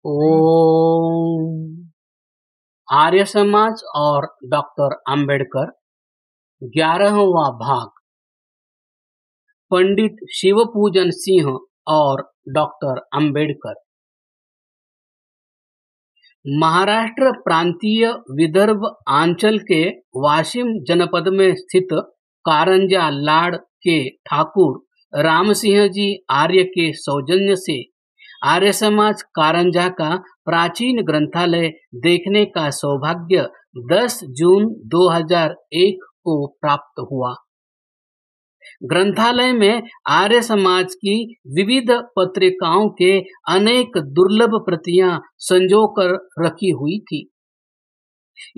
ओम। आर्य समाज और डॉक्टर अंबेडकर 11वां भाग। पंडित शिवपूजन सिंह और डॉक्टर अंबेडकर। महाराष्ट्र प्रांतीय विदर्भ आंचल के वाशिम जनपद में स्थित कारंजा लाड़ के ठाकुर रामसिंह जी आर्य के सौजन्य से आर्य समाज कारंजा का प्राचीन ग्रंथालय देखने का सौभाग्य 10 जून 2001 को प्राप्त हुआ। ग्रंथालय में आर्य समाज की विविध पत्रिकाओं के अनेक दुर्लभ प्रतियां संजोकर रखी हुई थी।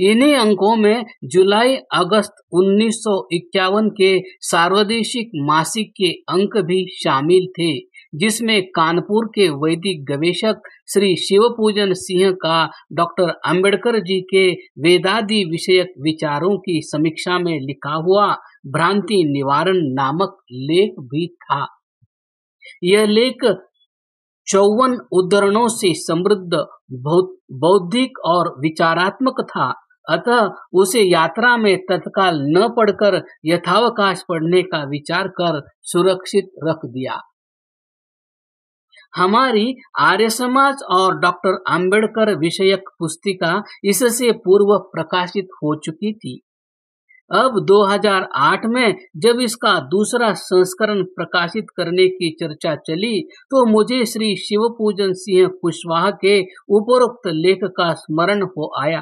इन्हीं अंकों में जुलाई अगस्त 1951 के सार्वदेशिक मासिक के अंक भी शामिल थे, जिसमें कानपुर के वैदिक गवेषक श्री शिवपूजन सिंह का डॉक्टर अंबेडकर जी के वेदादि विषयक विचारों की समीक्षा में लिखा हुआ भ्रांति निवारण नामक लेख भी था। यह लेख 54 उद्धरणों से समृद्ध, बौद्धिक और विचारात्मक था, अतः उसे यात्रा में तत्काल न पढ़कर यथावकाश पढ़ने का विचार कर सुरक्षित रख दिया। हमारी आर्य समाज और डॉक्टर अंबेडकर विषयक पुस्तिका इससे पूर्व प्रकाशित हो चुकी थी। अब 2008 में जब इसका दूसरा संस्करण प्रकाशित करने की चर्चा चली, तो मुझे श्री शिवपूजन सिंह कुशवाहा के उपरोक्त लेख का स्मरण हो आया।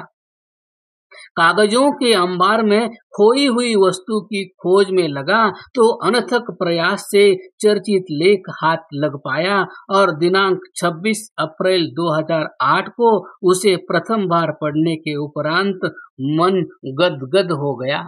कागजों के अंबार में खोई हुई वस्तु की खोज में लगा तो अनथक प्रयास से चर्चित लेख हाथ लग पाया और दिनांक 26 अप्रैल 2008 को उसे प्रथम बार पढ़ने के उपरांत मन गदगद हो गया।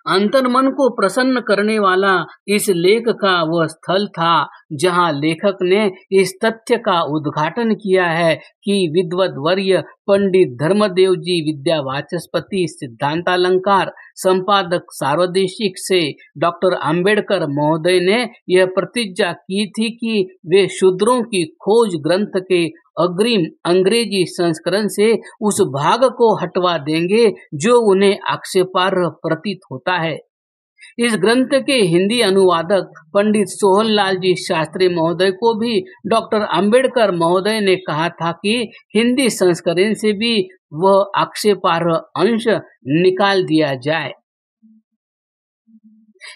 अंतर मन को प्रसन्न करने वाला इस लेख का वह स्थल था जहां लेखक ने इस तथ्य का उद्घाटन किया है कि विद्वत वर्य पंडित धर्मदेव जी विद्या वाचस्पति सिद्धांतालंकार संपादक सार्वदेशिक से डॉक्टर अंबेडकर महोदय ने यह प्रतिज्ञा की थी कि वे शूद्रों की खोज ग्रंथ के अग्रिम अंग्रेजी संस्करण से उस भाग को हटवा देंगे जो उन्हें आक्षेपार्ह प्रतीत होता है। इस ग्रंथ के हिंदी अनुवादक पंडित सोहनलाल जी शास्त्री महोदय को भी डॉक्टर अंबेडकर महोदय ने कहा था कि हिंदी संस्करण से भी वह आक्षेपार्ह अंश निकाल दिया जाए।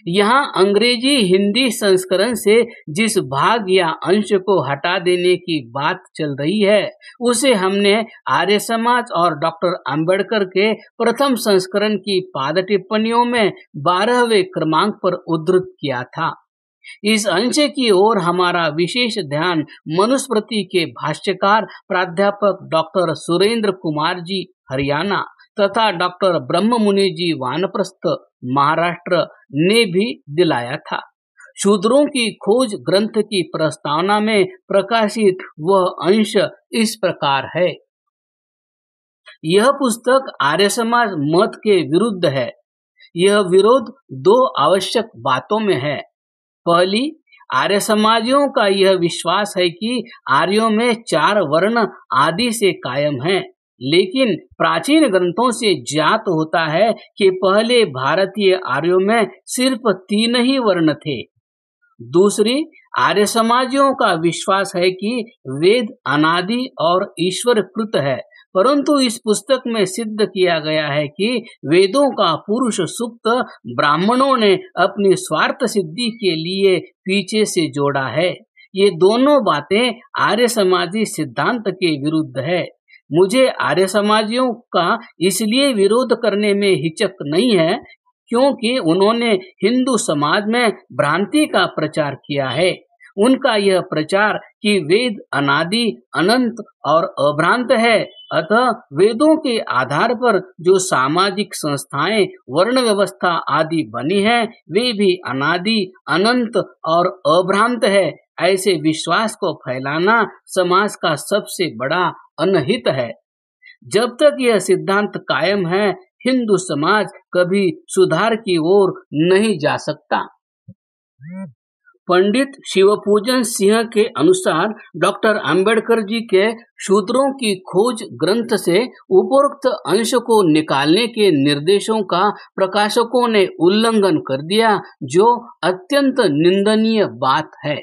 यहाँ अंग्रेजी हिंदी संस्करण से जिस भाग या अंश को हटा देने की बात चल रही है, उसे हमने आर्य समाज और डॉक्टर अंबेडकर के प्रथम संस्करण की पाद टिप्पणियों में 12वें क्रमांक पर उद्धृत किया था। इस अंश की ओर हमारा विशेष ध्यान मनुस्मृति के भाष्यकार प्राध्यापक डॉक्टर सुरेंद्र कुमार जी हरियाणा तथा डॉक्टर ब्रह्ममुनि जी वानप्रस्थ महाराष्ट्र ने भी दिलाया था। शूद्रों की खोज ग्रंथ की प्रस्तावना में प्रकाशित वह अंश इस प्रकार है। यह पुस्तक आर्य समाज मत के विरुद्ध है। यह विरोध दो आवश्यक बातों में है। पहली, आर्य समाजियों का यह विश्वास है कि आर्यों में 4 वर्ण आदि से कायम हैं, लेकिन प्राचीन ग्रंथों से ज्ञात होता है कि पहले भारतीय आर्यों में सिर्फ 3 ही वर्ण थे। दूसरी, आर्य समाजियों का विश्वास है कि वेद अनादि और ईश्वर कृत है, परंतु इस पुस्तक में सिद्ध किया गया है कि वेदों का पुरुष सूक्त ब्राह्मणों ने अपनी स्वार्थ सिद्धि के लिए पीछे से जोड़ा है। ये दोनों बातें आर्य समाजी सिद्धांत के विरुद्ध है। मुझे आर्य समाजियों का इसलिए विरोध करने में हिचक नहीं है क्योंकि उन्होंने हिंदू समाज में भ्रांति का प्रचार किया है। उनका यह प्रचार कि वेद अनादि अनंत और अभ्रांत है, अतः वेदों के आधार पर जो सामाजिक संस्थाएं वर्ण व्यवस्था आदि बनी है वे भी अनादि अनंत और अभ्रांत है, ऐसे विश्वास को फैलाना समाज का सबसे बड़ा अनहित है। जब तक यह सिद्धांत कायम है, हिंदू समाज कभी सुधार की ओर नहीं जा सकता। पंडित शिवपूजन सिंह के अनुसार डॉक्टर अंबेडकर जी के शूद्रों की खोज ग्रंथ से उपरोक्त अंश को निकालने के निर्देशों का प्रकाशकों ने उल्लंघन कर दिया, जो अत्यंत निंदनीय बात है।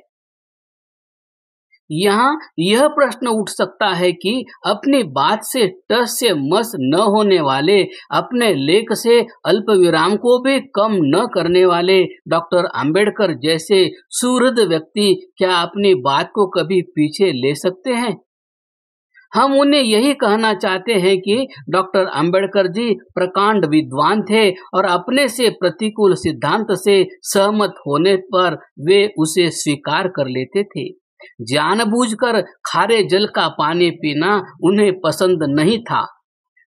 यहाँ यह प्रश्न उठ सकता है कि अपनी बात से टस से मस न होने वाले, अपने लेख से अल्प विराम को भी कम न करने वाले डॉक्टर अंबेडकर जैसे सुहृद व्यक्ति क्या अपनी बात को कभी पीछे ले सकते हैं? हम उन्हें यही कहना चाहते हैं कि डॉक्टर अंबेडकर जी प्रकांड विद्वान थे और अपने से प्रतिकूल सिद्धांत से सहमत होने पर वे उसे स्वीकार कर लेते थे। जानबूझकर खारे जल का पानी पीना उन्हें पसंद नहीं था।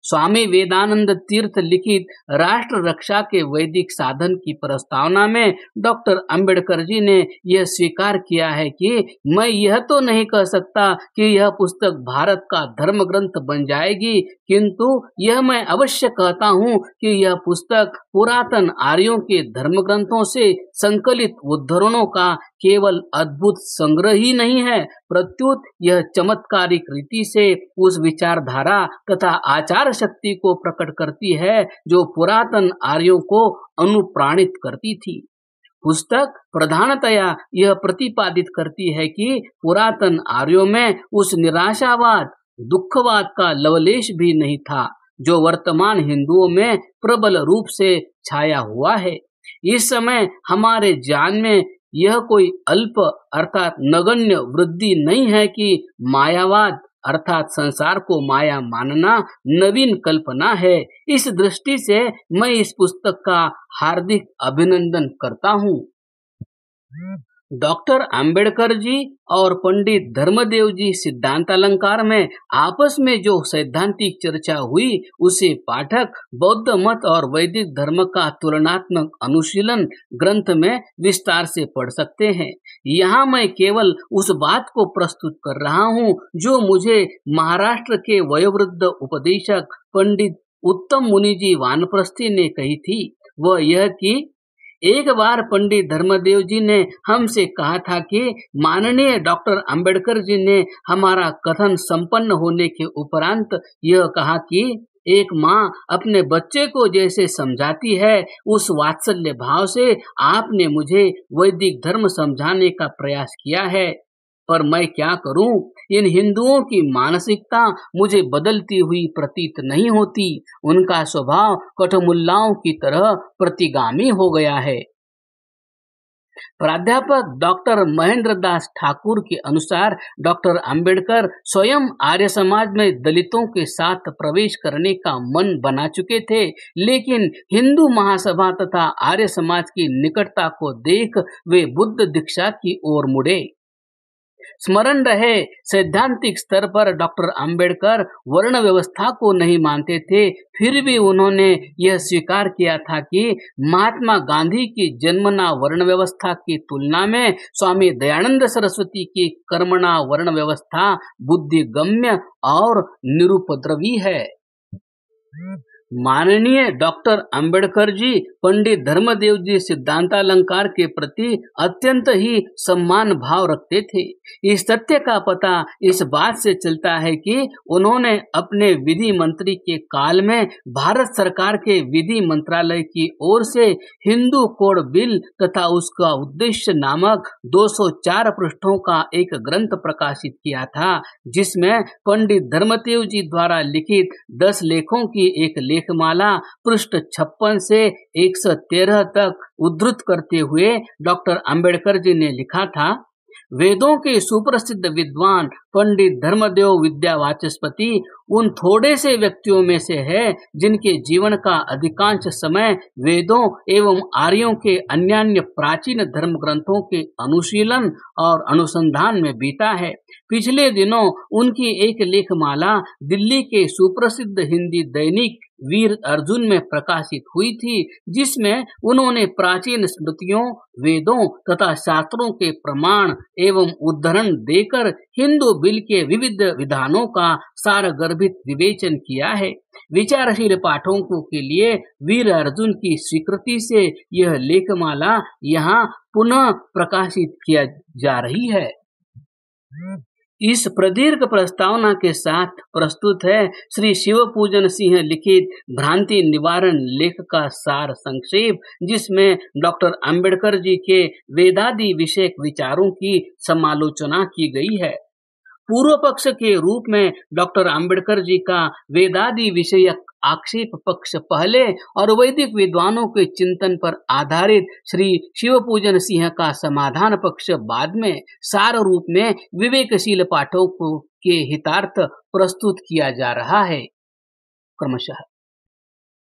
स्वामी वेदानंद तीर्थ लिखित राष्ट्र रक्षा के वैदिक साधन की प्रस्तावना में डॉक्टर अंबेडकर जी ने यह स्वीकार किया है कि मैं यह तो नहीं कह सकता कि यह पुस्तक भारत का धर्म ग्रंथ बन जाएगी, किंतु यह मैं अवश्य कहता हूँ कि यह पुस्तक पुरातन आर्यों के धर्म ग्रंथों से संकलित उद्धरणों का केवल अद्भुत संग्रह ही नहीं है, प्रत्युत यह चमत्कारिक रीति से उस विचारधारा तथा आचार शक्ति को प्रकट करती है जो पुरातन आर्यों को अनुप्राणित करती थी। पुस्तक प्रधानतया यह प्रतिपादित करती है कि पुरातन आर्यों में उस निराशावाद, दुखवाद का लवलेश भी नहीं था जो वर्तमान हिंदुओं में प्रबल रूप से छाया हुआ है। इस समय हमारे ज्ञान में यह कोई अल्प अर्थात नगण्य वृद्धि नहीं है कि मायावाद अर्थात संसार को माया मानना नवीन कल्पना है। इस दृष्टि से मैं इस पुस्तक का हार्दिक अभिनंदन करता हूँ। डॉक्टर अंबेडकर जी और पंडित धर्मदेव जी सिद्धांतालंकार में आपस में जो सैद्धांतिक चर्चा हुई उसे पाठक बौद्ध मत और वैदिक धर्म का तुलनात्मक अनुशीलन ग्रंथ में विस्तार से पढ़ सकते हैं। यहाँ मैं केवल उस बात को प्रस्तुत कर रहा हूँ जो मुझे महाराष्ट्र के वयोवृद्ध उपदेशक पंडित उत्तम मुनि जी वानप्रस्थी ने कही थी। वह यह कि एक बार पंडित धर्मदेव जी ने हमसे कहा था कि माननीय डॉक्टर अंबेडकर जी ने हमारा कथन संपन्न होने के उपरांत यह कहा कि एक माँ अपने बच्चे को जैसे समझाती है उस वात्सल्य भाव से आपने मुझे वैदिक धर्म समझाने का प्रयास किया है, पर मैं क्या करूं, इन हिंदुओं की मानसिकता मुझे बदलती हुई प्रतीत नहीं होती। उनका स्वभाव कठमुल्लाओं की तरह प्रतिगामी हो गया है। प्राध्यापक डॉक्टर महेंद्र दास ठाकुर के अनुसार डॉक्टर अंबेडकर स्वयं आर्य समाज में दलितों के साथ प्रवेश करने का मन बना चुके थे, लेकिन हिंदू महासभा तथा आर्य समाज की निकटता को देख वे बुद्ध दीक्षा की ओर मुड़े। स्मरण रहे, सैद्धांतिक स्तर पर डॉक्टर अंबेडकर वर्ण व्यवस्था को नहीं मानते थे, फिर भी उन्होंने यह स्वीकार किया था कि महात्मा गांधी की जन्मना वर्ण व्यवस्था की तुलना में स्वामी दयानंद सरस्वती की कर्मणा वर्ण व्यवस्था बुद्धिगम्य और निरुपद्रवी है। माननीय डॉक्टर अंबेडकर जी पंडित धर्मदेव जी सिद्धांतालंकार के प्रति अत्यंत ही सम्मान भाव रखते थे। इस तथ्य का पता इस बात से चलता है कि उन्होंने अपने विधि मंत्री के काल में भारत सरकार के विधि मंत्रालय की ओर से हिंदू कोड बिल तथा उसका उद्देश्य नामक 204 पृष्ठों का एक ग्रंथ प्रकाशित किया था, जिसमें पंडित धर्मदेव जी द्वारा लिखित 10 लेखों की एक लेखमाला पृष्ठ 56 से 113 तक उद्धृत करते हुए डॉक्टर अंबेडकर जी ने लिखा था, वेदों के सुप्रसिद्ध विद्वान पंडित धर्मदेव विद्या वाचस्पति उन थोड़े से व्यक्तियों में से है जिनके जीवन का अधिकांश समय वेदों एवं आर्यों के अन्यान्य प्राचीन धर्म ग्रंथों के अनुशीलन और अनुसंधान में बीता है। पिछले दिनों उनकी एक लेखमाला दिल्ली के सुप्रसिद्ध हिंदी दैनिक वीर अर्जुन में प्रकाशित हुई थी, जिसमें उन्होंने प्राचीन स्मृतियों, वेदों तथा शास्त्रों के प्रमाण एवं उद्धरण देकर हिंदू बिल के विविध विधानों का सारगर्भित विवेचन किया है। विचारशील पाठकों के लिए वीर अर्जुन की स्वीकृति से यह लेखमाला यहाँ पुनः प्रकाशित किया जा रही है। इस प्रदीर्घ प्रस्तावना के साथ प्रस्तुत है श्री शिवपूजन सिंह लिखित भ्रांति निवारण लेख का सार संक्षेप, जिसमें डॉक्टर अंबेडकर जी के वेदादि विषयक विचारों की समालोचना की गई है। पूर्व पक्ष के रूप में डॉक्टर अंबेडकर जी का वेदादि विषयक आक्षेप पक्ष पहले और वैदिक विद्वानों के चिंतन पर आधारित श्री शिवपूजन सिंह का समाधान पक्ष बाद में सार रूप में विवेकशील पाठकों के हितार्थ प्रस्तुत किया जा रहा है क्रमशः।